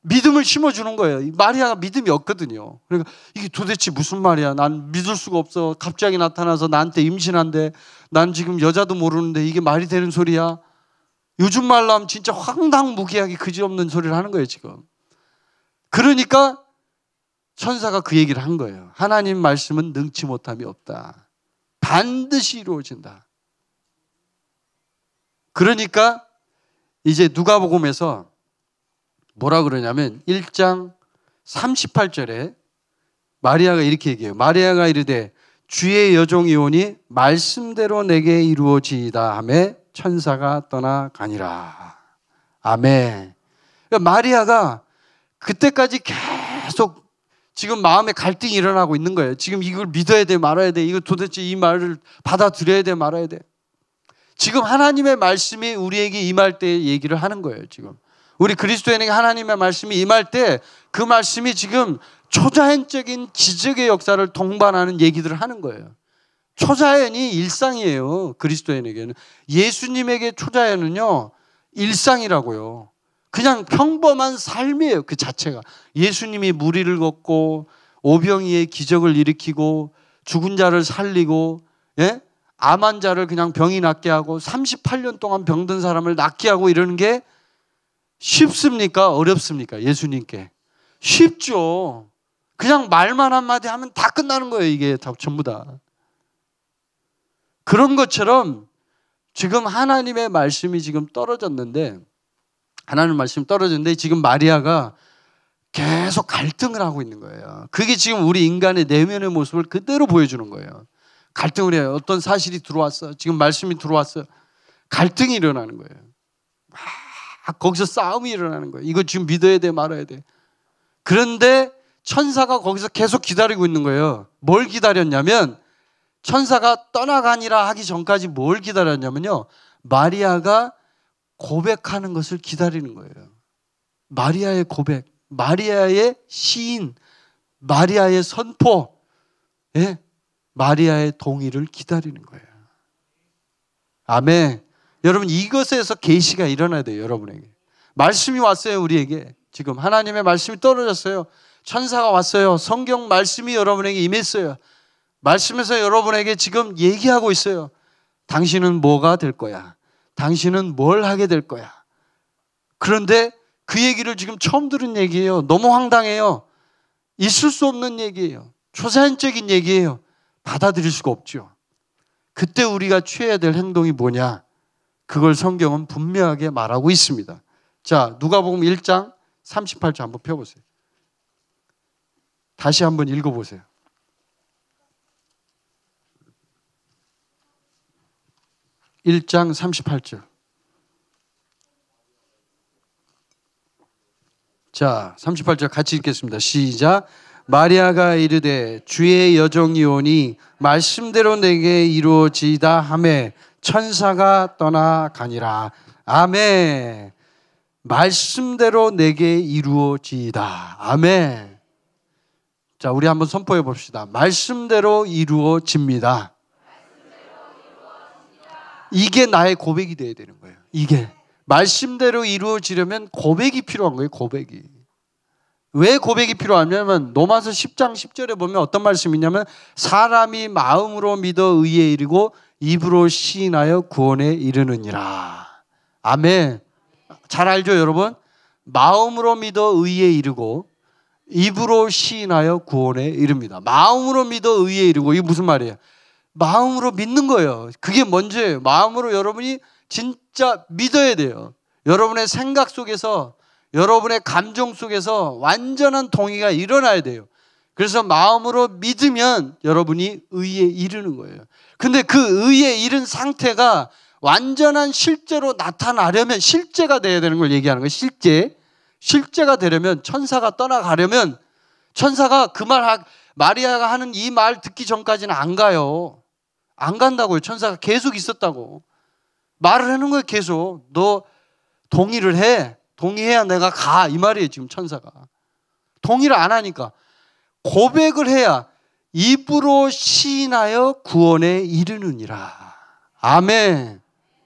믿음을 심어주는 거예요. 마리아가 믿음이 없거든요. 그러니까 이게 도대체 무슨 말이야. 난 믿을 수가 없어. 갑자기 나타나서 나한테 임신한대. 난 지금 여자도 모르는데 이게 말이 되는 소리야. 요즘 말로 하면 진짜 황당무계하게 그지없는 소리를 하는 거예요 지금. 그러니까 천사가 그 얘기를 한 거예요. 하나님 말씀은 능치 못함이 없다. 반드시 이루어진다. 그러니까 이제 누가복음에서 뭐라 그러냐면 1장 38절에 마리아가 이렇게 얘기해요. 마리아가 이르되 주의 여종이 오니 말씀대로 내게 이루어지이다 하매 천사가 떠나가니라. 아멘. 그러니까 마리아가 그때까지 계속 지금 마음에 갈등이 일어나고 있는 거예요. 지금 이걸 믿어야 돼 말아야 돼. 이거 도대체 이 말을 받아들여야 돼 말아야 돼. 지금 하나님의 말씀이 우리에게 임할 때 얘기를 하는 거예요. 지금 우리 그리스도인에게 하나님의 말씀이 임할 때 그 말씀이 지금 초자연적인 기적의 역사를 동반하는 얘기들을 하는 거예요. 초자연이 일상이에요. 그리스도인에게는. 예수님에게 초자연은요 일상이라고요. 그냥 평범한 삶이에요. 그 자체가. 예수님이 무리를 걷고 오병이의 기적을 일으키고 죽은 자를 살리고 암 환자를 그냥 병이 낫게 하고 38년 동안 병든 사람을 낫게 하고 이러는 게 쉽습니까? 어렵습니까? 예수님께. 쉽죠. 그냥 말만 한마디 하면 다 끝나는 거예요. 이게 다 전부 다. 그런 것처럼 지금 하나님의 말씀이 지금 떨어졌는데 하나님 말씀이 떨어졌는데 지금 마리아가 계속 갈등을 하고 있는 거예요. 그게 지금 우리 인간의 내면의 모습을 그대로 보여주는 거예요. 갈등을 해요. 어떤 사실이 들어왔어. 지금 말씀이 들어왔어. 갈등이 일어나는 거예요. 막 거기서 싸움이 일어나는 거예요. 이거 지금 믿어야 돼 말아야 돼. 그런데 천사가 거기서 계속 기다리고 있는 거예요. 뭘 기다렸냐면 천사가 떠나가니라 하기 전까지 뭘 기다렸냐면요. 마리아가 고백하는 것을 기다리는 거예요. 마리아의 고백, 마리아의 시인, 마리아의 선포, 마리아의 동의를 기다리는 거예요. 아멘. 여러분 이것에서 계시가 일어나야 돼요. 여러분에게. 말씀이 왔어요. 우리에게. 지금 하나님의 말씀이 떨어졌어요. 천사가 왔어요. 성경 말씀이 여러분에게 임했어요. 말씀에서 여러분에게 지금 얘기하고 있어요. 당신은 뭐가 될 거야? 당신은 뭘 하게 될 거야? 그런데 그 얘기를 지금 처음 들은 얘기예요. 너무 황당해요. 있을 수 없는 얘기예요. 초자연적인 얘기예요. 받아들일 수가 없죠. 그때 우리가 취해야 될 행동이 뭐냐? 그걸 성경은 분명하게 말하고 있습니다. 자, 누가복음 1장 38절 한번 펴보세요. 다시 한번 읽어보세요. (1장 38절) 자, 38절 같이 읽겠습니다. 시작. 마리아가 이르되 주의 여종이 오니 말씀대로 내게 이루어지이다 하매 천사가 떠나가니라. 아멘. 말씀대로 내게 이루어지이다. 아멘. 자, 우리 한번 선포해 봅시다. 말씀대로 이루어집니다. 이게 나의 고백이 되어야 되는 거예요. 이게 말씀대로 이루어지려면 고백이 필요한 거예요. 고백이. 왜 고백이 필요하냐면 로마서 10장 10절에 보면 어떤 말씀이 있냐면 사람이 마음으로 믿어 의에 이르고 입으로 시인하여 구원에 이르느니라. 아멘. 잘 알죠, 여러분? 마음으로 믿어 의에 이르고 입으로 시인하여 구원에 이릅니다. 마음으로 믿어 의에 이르고, 이게 무슨 말이에요? 마음으로 믿는 거예요. 그게 먼저예요. 마음으로 여러분이 진짜 믿어야 돼요. 여러분의 생각 속에서, 여러분의 감정 속에서 완전한 동의가 일어나야 돼요. 그래서 마음으로 믿으면 여러분이 의에 이르는 거예요. 근데 그 의에 이른 상태가 완전한 실제로 나타나려면 실제가 돼야 되는 걸 얘기하는 거예요. 실제가 되려면, 천사가 떠나가려면, 천사가 그 마리아가 하는 이 말 듣기 전까지는 안 가요. 안 간다고요. 천사가 계속 있었다고. 말을 하는 거예요. 계속. 너 동의를 해. 동의해야 내가 가. 이 말이에요. 지금 천사가. 동의를 안 하니까. 고백을 해야 입으로 시인하여 구원에 이르느니라. 아멘.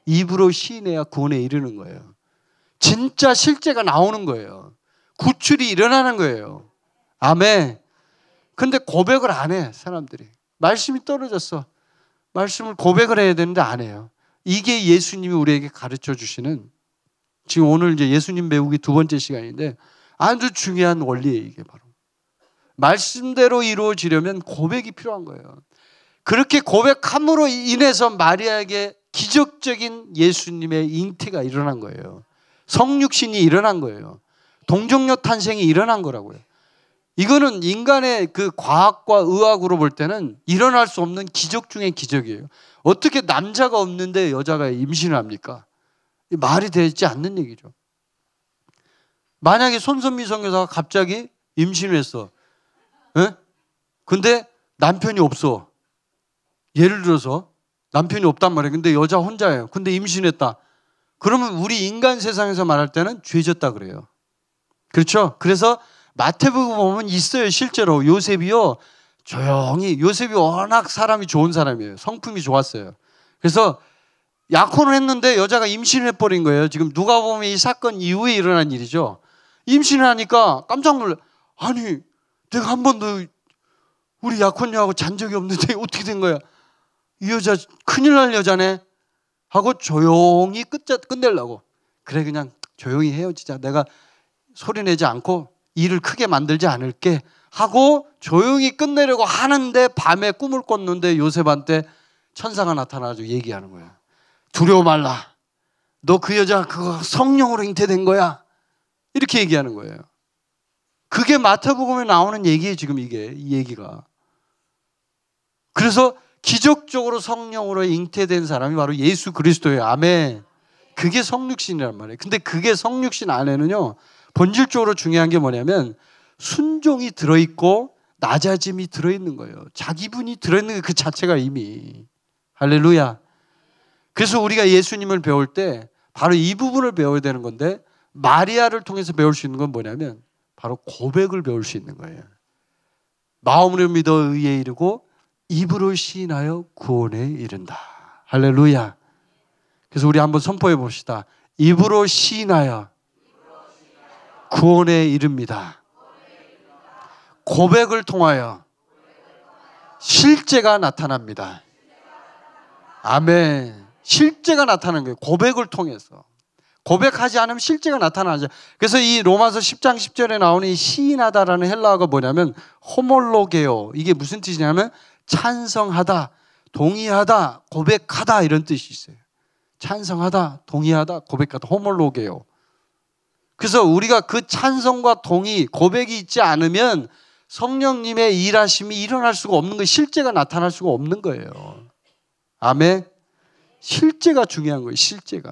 입으로 시인해야 구원에 이르는 거예요. 진짜 실제가 나오는 거예요. 구출이 일어나는 거예요. 아멘. 근데 고백을 안 해, 사람들이. 말씀이 떨어졌어. 말씀을 고백을 해야 되는데 안 해요. 이게 예수님이 우리에게 가르쳐 주시는, 지금 오늘 이제 예수님 배우기 2번째 시간인데 아주 중요한 원리예요, 이게 바로. 말씀대로 이루어지려면 고백이 필요한 거예요. 그렇게 고백함으로 인해서 마리아에게 기적적인 예수님의 잉태가 일어난 거예요. 성육신이 일어난 거예요. 동정녀 탄생이 일어난 거라고요. 이거는 인간의 그 과학과 의학으로 볼 때는 일어날 수 없는 기적 중의 기적이에요. 어떻게 남자가 없는데 여자가 임신을 합니까? 말이 되지 않는 얘기죠. 만약에 손선미 선교사가 갑자기 임신을 했어. 에? 근데 남편이 없어. 예를 들어서 남편이 없단 말이에요. 근데 여자 혼자예요. 근데 임신했다. 그러면 우리 인간 세상에서 말할 때는 죄졌다 그래요. 그렇죠? 그래서 마태복음 보면 있어요. 실제로 요셉이요, 조용히, 요셉이 워낙 사람이 좋은 사람이에요. 성품이 좋았어요. 그래서 약혼을 했는데 여자가 임신을 해버린 거예요. 지금 누가 보면 이 사건 이후에 일어난 일이죠. 임신을 하니까 깜짝 놀라. 아니, 내가 한 번도 우리 약혼녀하고 잔 적이 없는데 어떻게 된 거야? 이 여자 큰일 날 여자네 하고 조용히 끝내려고. 그래, 그냥 조용히 헤어지자. 내가 소리내지 않고 일을 크게 만들지 않을게 하고 조용히 끝내려고 하는데 밤에 꿈을 꿨는데 요셉한테 천사가 나타나가지고 얘기하는 거야. 두려워 말라. 너 그 여자 그거 성령으로 잉태된 거야. 이렇게 얘기하는 거예요. 그게 마태복음에 나오는 얘기예요. 지금 이게, 이 얘기가. 그래서 기적적으로 성령으로 잉태된 사람이 바로 예수 그리스도예요. 아멘. 그게 성육신이란 말이에요. 근데 그게 성육신 안에는요, 본질적으로 중요한 게 뭐냐면 순종이 들어있고 낮아짐이 들어있는 거예요. 자기분이 들어있는 그 자체가 이미. 할렐루야. 그래서 우리가 예수님을 배울 때 바로 이 부분을 배워야 되는 건데, 마리아를 통해서 배울 수 있는 건 뭐냐면 바로 고백을 배울 수 있는 거예요. 마음으로 믿어 의에 이르고 입으로 시인하여 구원에 이른다. 할렐루야. 그래서 우리 한번 선포해 봅시다. 입으로 시인하여 구원에 이릅니다. 고백을 통하여 실제가 나타납니다. 아멘. 실제가 나타나는 거예요. 고백을 통해서. 고백하지 않으면 실제가 나타나죠. 그래서 이 로마서 10장 10절에 나오는 이 시인하다라는 헬라어가 뭐냐면 호몰로게오. 이게 무슨 뜻이냐면 찬성하다, 동의하다, 고백하다, 이런 뜻이 있어요. 찬성하다, 동의하다, 고백하다, 호몰로게오. 그래서 우리가 그 찬성과 동의, 고백이 있지 않으면 성령님의 일하심이 일어날 수가 없는 거예요. 실제가 나타날 수가 없는 거예요. 아멘. 실제가 중요한 거예요. 실제가.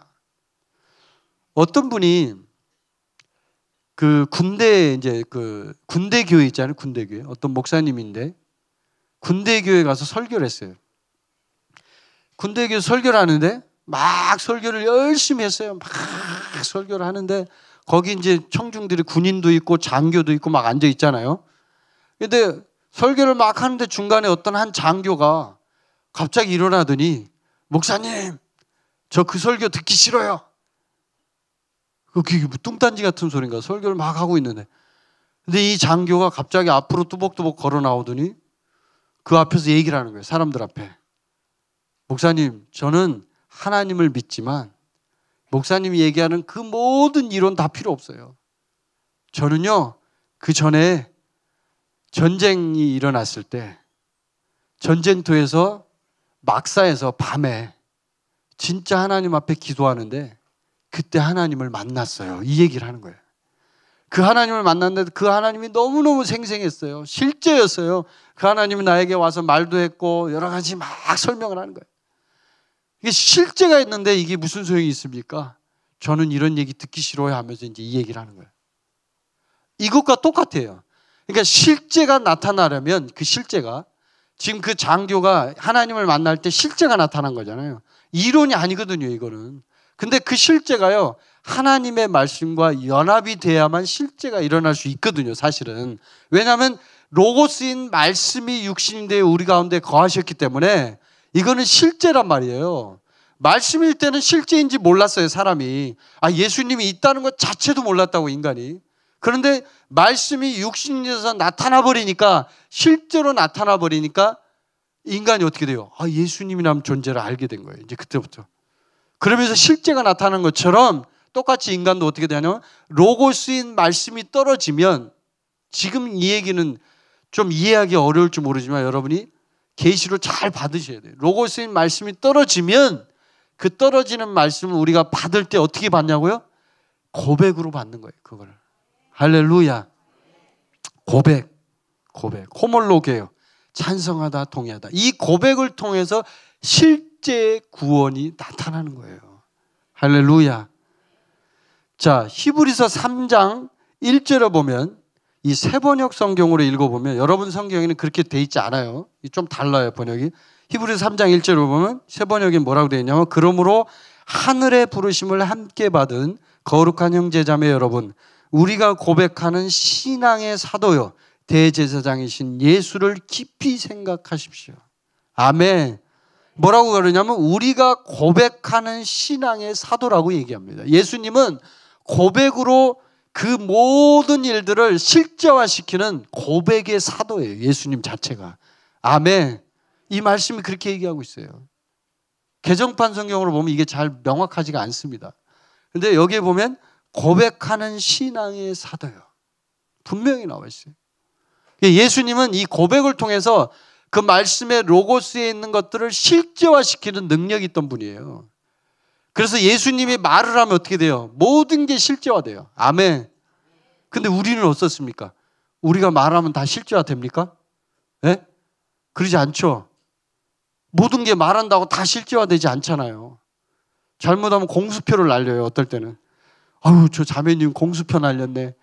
어떤 분이 그 군대 교회 있잖아요. 군대 교회. 어떤 목사님인데 군대 교회 가서 설교를 했어요. 군대 교회 설교를 하는데 막 설교를 열심히 했어요. 막 설교를 하는데 거기 이제 청중들이 군인도 있고 장교도 있고 막 앉아 있잖아요. 근데 설교를 막 하는데 중간에 어떤 한 장교가 갑자기 일어나더니 목사님, 저 그 설교 듣기 싫어요. 그게 뭐 뚱딴지 같은 소린가? 설교를 막 하고 있는데. 근데 이 장교가 갑자기 앞으로 뚜벅뚜벅 걸어 나오더니 그 앞에서 얘기를 하는 거예요. 사람들 앞에. 목사님, 저는 하나님을 믿지만 목사님이 얘기하는 그 모든 이론 다 필요 없어요. 저는요, 그 전에 전쟁이 일어났을 때 전쟁터에서 막사에서 밤에 진짜 하나님 앞에 기도하는데 그때 하나님을 만났어요. 이 얘기를 하는 거예요. 그 하나님을 만났는데 그 하나님이 너무너무 생생했어요. 실제였어요. 그 하나님이 나에게 와서 말도 했고 여러 가지 막 설명을 하는 거예요. 이게 실제가 있는데 이게 무슨 소용이 있습니까? 저는 이런 얘기 듣기 싫어요 하면서 이제 이 얘기를 하는 거예요. 이것과 똑같아요. 그러니까 실제가 나타나려면 그 실제가 지금 그 장교가 하나님을 만날 때 실제가 나타난 거잖아요. 이론이 아니거든요, 이거는. 근데 그 실제가요, 하나님의 말씀과 연합이 돼야만 실제가 일어날 수 있거든요, 사실은. 왜냐하면 로고스인 말씀이 육신이 되어 우리 가운데 거하셨기 때문에 이거는 실제란 말이에요. 말씀일 때는 실제인지 몰랐어요, 사람이. 예수님이 있다는 것 자체도 몰랐다고, 인간이. 그런데 말씀이 육신이 돼서 나타나 버리니까, 실제로 나타나 버리니까 인간이 어떻게 돼요? 예수님이라는 존재를 알게 된 거예요, 이제 그때부터. 그러면서 실제가 나타나는 것처럼 똑같이 인간도 어떻게 되냐면 로고스인 말씀이 떨어지면, 지금 이 얘기는 좀 이해하기 어려울지 모르지만 여러분이 계시로 잘 받으셔야 돼요. 로고스인 말씀이 떨어지면 그 떨어지는 말씀을 우리가 받을 때 어떻게 받냐고요? 고백으로 받는 거예요, 그걸. 할렐루야. 고백. 호몰로게요. 찬성하다, 동의하다. 이 고백을 통해서 실제 구원이 나타나는 거예요. 할렐루야. 자, 히브리서 3장 1절에 보면, 이 새번역 성경으로 읽어보면, 여러분 성경에는 그렇게 돼 있지 않아요. 좀 달라요, 번역이. 히브리서 3장 1절을 보면 새번역에 뭐라고 되어 있냐면, 그러므로 하늘의 부르심을 함께 받은 거룩한 형제자매 여러분, 우리가 고백하는 신앙의 사도요 대제사장이신 예수를 깊이 생각하십시오. 아멘. 뭐라고 그러냐면 우리가 고백하는 신앙의 사도라고 얘기합니다. 예수님은 고백으로 그 모든 일들을 실제화시키는 고백의 사도예요, 예수님 자체가. 아멘. 이 말씀이 그렇게 얘기하고 있어요. 개정판 성경으로 보면 이게 잘 명확하지가 않습니다. 그런데 여기에 보면 고백하는 신앙의 사도요, 분명히 나와 있어요. 예수님은 이 고백을 통해서 그 말씀의 로고스에 있는 것들을 실제화시키는 능력이 있던 분이에요. 그래서 예수님이 말을 하면 어떻게 돼요? 모든 게 실제화돼요. 아멘. 근데 우리는 어떻습니까? 우리가 말하면 다 실제화됩니까? 네? 그러지 않죠. 모든 게 말한다고 다 실제화되지 않잖아요. 잘못하면 공수표를 날려요, 어떨 때는. 저 자매님 공수표 날렸네,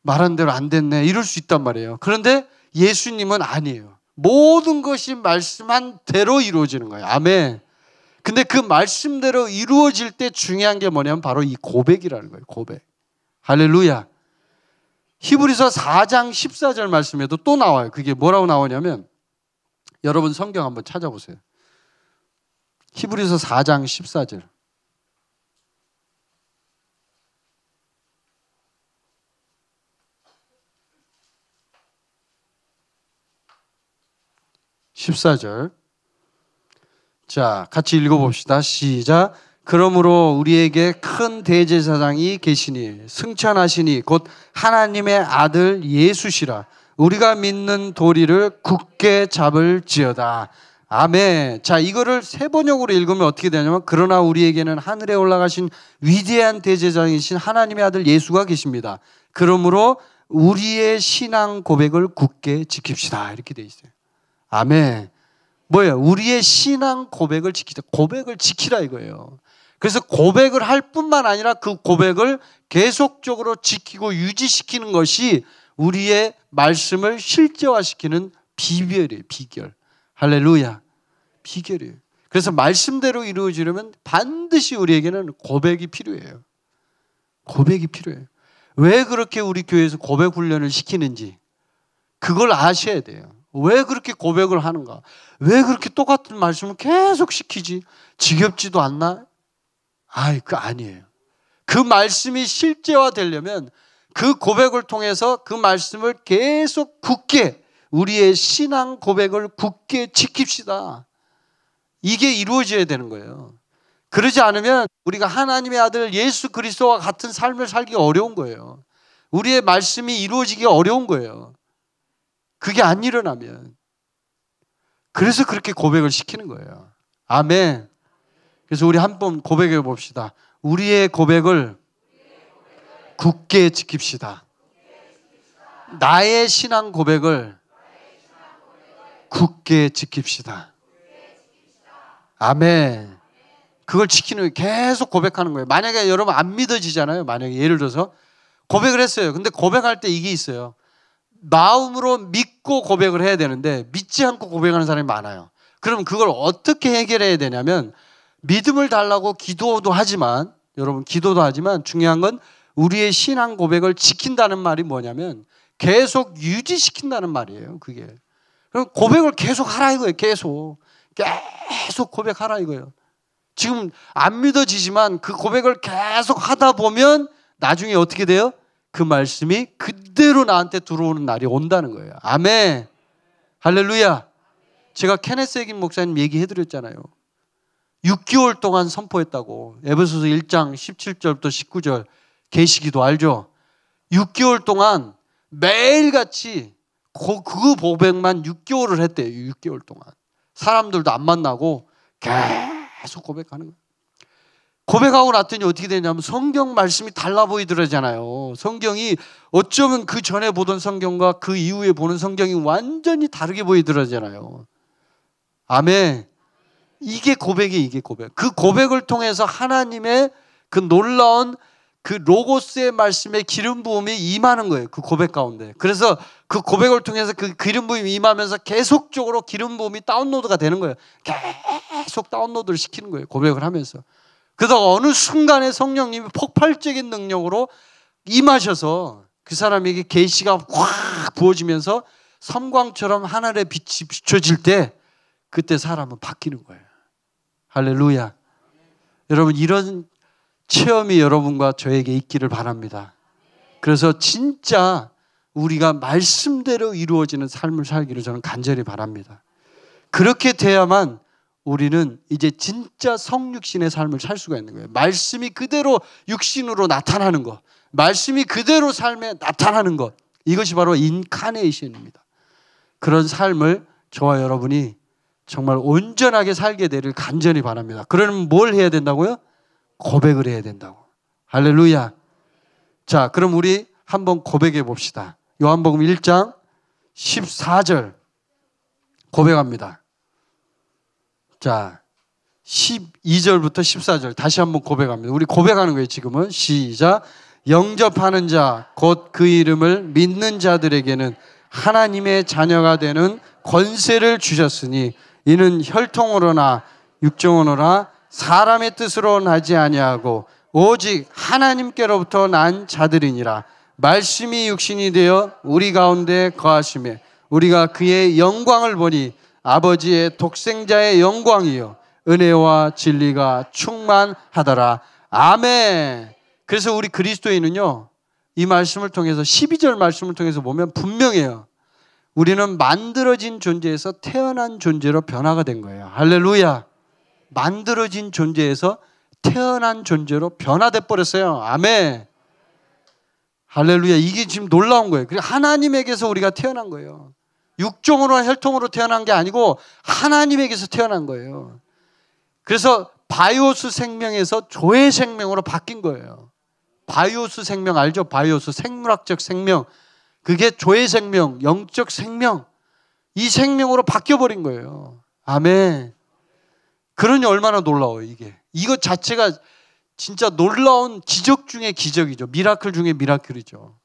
말한 대로 안 됐네, 이럴 수 있단 말이에요. 그런데 예수님은 아니에요. 모든 것이 말씀한 대로 이루어지는 거예요. 아멘. 근데 그 말씀대로 이루어질 때 중요한 게 뭐냐면 바로 이 고백이라는 거예요. 고백. 할렐루야. 히브리서 4장 14절 말씀에도 또 나와요. 그게 뭐라고 나오냐면, 여러분 성경 한번 찾아보세요. 히브리서 4장 14절. 자, 같이 읽어봅시다. 시작. 그러므로 우리에게 큰 대제사장이 계시니 승천하시니 곧 하나님의 아들 예수시라. 우리가 믿는 도리를 굳게 잡을지어다. 아멘. 자, 이거를 세 번역으로 읽으면 어떻게 되냐면, 그러나 우리에게는 하늘에 올라가신 위대한 대제사장이신 하나님의 아들 예수가 계십니다. 그러므로 우리의 신앙 고백을 굳게 지킵시다. 이렇게 돼 있어요. 아멘. 뭐예요? 우리의 신앙 고백을 지키자. 고백을 지키라 이거예요. 그래서 고백을 할 뿐만 아니라 그 고백을 계속적으로 지키고 유지시키는 것이 우리의 말씀을 실제화시키는 비결이에요. 비결. 할렐루야. 비결이에요. 그래서 말씀대로 이루어지려면 반드시 우리에게는 고백이 필요해요. 고백이 필요해요. 왜 그렇게 우리 교회에서 고백 훈련을 시키는지 그걸 아셔야 돼요. 왜 그렇게 고백을 하는가? 왜 그렇게 똑같은 말씀을 계속 시키지? 지겹지도 않나? 그거 아니에요. 그 말씀이 실제화 되려면 그 고백을 통해서 그 말씀을 계속 굳게, 우리의 신앙 고백을 굳게 지킵시다. 이게 이루어져야 되는 거예요. 그러지 않으면 우리가 하나님의 아들 예수 그리스도와 같은 삶을 살기 어려운 거예요. 우리의 말씀이 이루어지기 어려운 거예요. 그게 안 일어나면. 그래서 그렇게 고백을 시키는 거예요. 아멘. 그래서 우리 한번 고백해 봅시다. 우리의 고백을 굳게 지킵시다. 나의 신앙 고백을 굳게 지킵시다. 아멘. 그걸 지키는 거예요. 계속 고백하는 거예요. 만약에 여러분 안 믿어지잖아요. 만약에 예를 들어서 고백을 했어요. 근데 고백할 때 이게 있어요. 마음으로 믿고 고백을 해야 되는데 믿지 않고 고백하는 사람이 많아요. 그럼 그걸 어떻게 해결해야 되냐면, 믿음을 달라고 기도도 하지만, 여러분 기도도 하지만 중요한 건 우리의 신앙 고백을 지킨다는 말이 뭐냐면 계속 유지시킨다는 말이에요. 그게. 그럼 고백을 계속 하라 이거예요. 계속 고백하라 이거예요. 지금 안 믿어지지만 그 고백을 계속 하다 보면 나중에 어떻게 돼요? 그 말씀이 그대로 나한테 들어오는 날이 온다는 거예요. 아멘. 할렐루야. 제가 케네스 에긴 목사님 얘기해드렸잖아요. 6개월 동안 선포했다고. 에베소서 1장 17절부터 19절 계시기도 알죠? 6개월 동안 매일같이 그 고백만 6개월을 했대요. 6개월 동안. 사람들도 안 만나고 계속 고백하는 거예요. 고백하고 났더니 어떻게 되냐면 성경 말씀이 달라 보이더라잖아요. 성경이 어쩌면 그 전에 보던 성경과 그 이후에 보는 성경이 완전히 다르게 보이더라잖아요. 아멘. 이게 고백이에요. 이게 고백. 그 고백을 통해서 하나님의 그 놀라운 그 로고스의 말씀에 기름 부음이 임하는 거예요. 그 고백 가운데. 그래서 그 고백을 통해서 그 기름 부음이 임하면서 계속적으로 기름 부음이 다운로드가 되는 거예요. 계속 다운로드를 시키는 거예요. 고백을 하면서. 그러다가 어느 순간에 성령님이 폭발적인 능력으로 임하셔서 그 사람에게 계시가 확 부어지면서 섬광처럼 하늘의 빛이 비춰질 때 그때 사람은 바뀌는 거예요. 할렐루야. 여러분 이런 체험이 여러분과 저에게 있기를 바랍니다. 그래서 진짜 우리가 말씀대로 이루어지는 삶을 살기를 저는 간절히 바랍니다. 그렇게 돼야만 우리는 이제 진짜 성육신의 삶을 살 수가 있는 거예요. 말씀이 그대로 육신으로 나타나는 것, 말씀이 그대로 삶에 나타나는 것, 이것이 바로 인카네이션입니다. 그런 삶을 저와 여러분이 정말 온전하게 살게 되기를 간절히 바랍니다. 그러면 뭘 해야 된다고요? 고백을 해야 된다고. 할렐루야. 자, 그럼 우리 한번 고백해 봅시다. 요한복음 1장 14절 고백합니다. 자, 12절부터 14절 다시 한번 고백합니다. 우리 고백하는 거예요. 지금은 시작. 영접하는 자 곧 그 이름을 믿는 자들에게는 하나님의 자녀가 되는 권세를 주셨으니 이는 혈통으로나 육정으로나 사람의 뜻으로 나지 아니하고 오직 하나님께로부터 난 자들이니라. 말씀이 육신이 되어 우리 가운데 거하시매 우리가 그의 영광을 보니 아버지의 독생자의 영광이요 은혜와 진리가 충만하더라. 아멘. 그래서 우리 그리스도인은요, 이 말씀을 통해서 12절 말씀을 통해서 보면 분명해요. 우리는 만들어진 존재에서 태어난 존재로 변화가 된 거예요. 할렐루야. 만들어진 존재에서 태어난 존재로 변화돼 버렸어요. 아멘. 할렐루야. 이게 지금 놀라운 거예요. 그리고 하나님에게서 우리가 태어난 거예요. 육종으로나 혈통으로 태어난 게 아니고 하나님에게서 태어난 거예요. 그래서 바이오스 생명에서 조의 생명으로 바뀐 거예요. 바이오스 생명 알죠? 바이오스 생물학적 생명. 그게 조의 생명, 영적 생명. 이 생명으로 바뀌어버린 거예요. 아멘. 그러니 얼마나 놀라워요, 이게. 이것 자체가 진짜 놀라운 기적 중의 기적이죠. 미라클 중의 미라클이죠.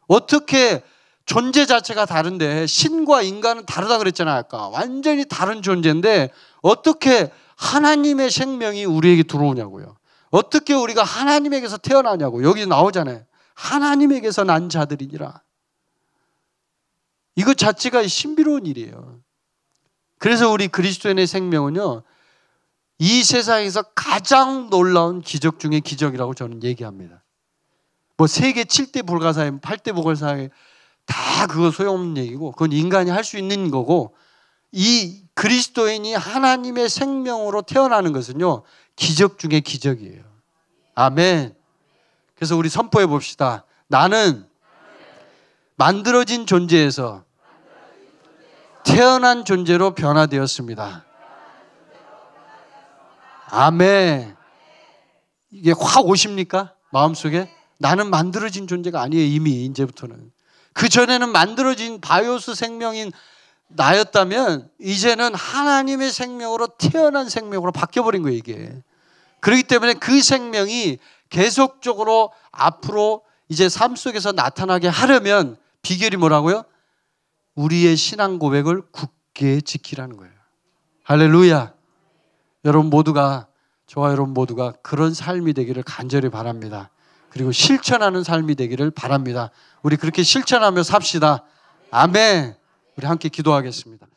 어떻게 존재 자체가 다른데 신과 인간은 다르다 그랬잖아요, 아까. 완전히 다른 존재인데 어떻게 하나님의 생명이 우리에게 들어오냐고요. 어떻게 우리가 하나님에게서 태어나냐고. 여기 나오잖아요. 하나님에게서 난 자들이니라. 이것 자체가 신비로운 일이에요. 그래서 우리 그리스도인의 생명은요, 이 세상에서 가장 놀라운 기적 중에 기적이라고 저는 얘기합니다. 뭐 세계 7대 불가사의 8대 불가사의 다 그거 소용없는 얘기고, 그건 인간이 할 수 있는 거고, 이 그리스도인이 하나님의 생명으로 태어나는 것은요, 기적 중에 기적이에요. 아멘. 그래서 우리 선포해 봅시다. 나는 만들어진 존재에서 태어난 존재로 변화되었습니다. 아멘. 이게 확 오십니까? 마음속에? 나는 만들어진 존재가 아니에요. 이미 이제부터는. 그전에는 만들어진 바이오스 생명인 나였다면 이제는 하나님의 생명으로 태어난 생명으로 바뀌어버린 거예요, 이게. 그렇기 때문에 그 생명이 계속적으로 앞으로 이제 삶 속에서 나타나게 하려면 비결이 뭐라고요? 우리의 신앙 고백을 굳게 지키라는 거예요. 할렐루야. 여러분 모두가, 저와 여러분 모두가 그런 삶이 되기를 간절히 바랍니다. 그리고 실천하는 삶이 되기를 바랍니다. 우리 그렇게 실천하며 삽시다. 아멘. 우리 함께 기도하겠습니다.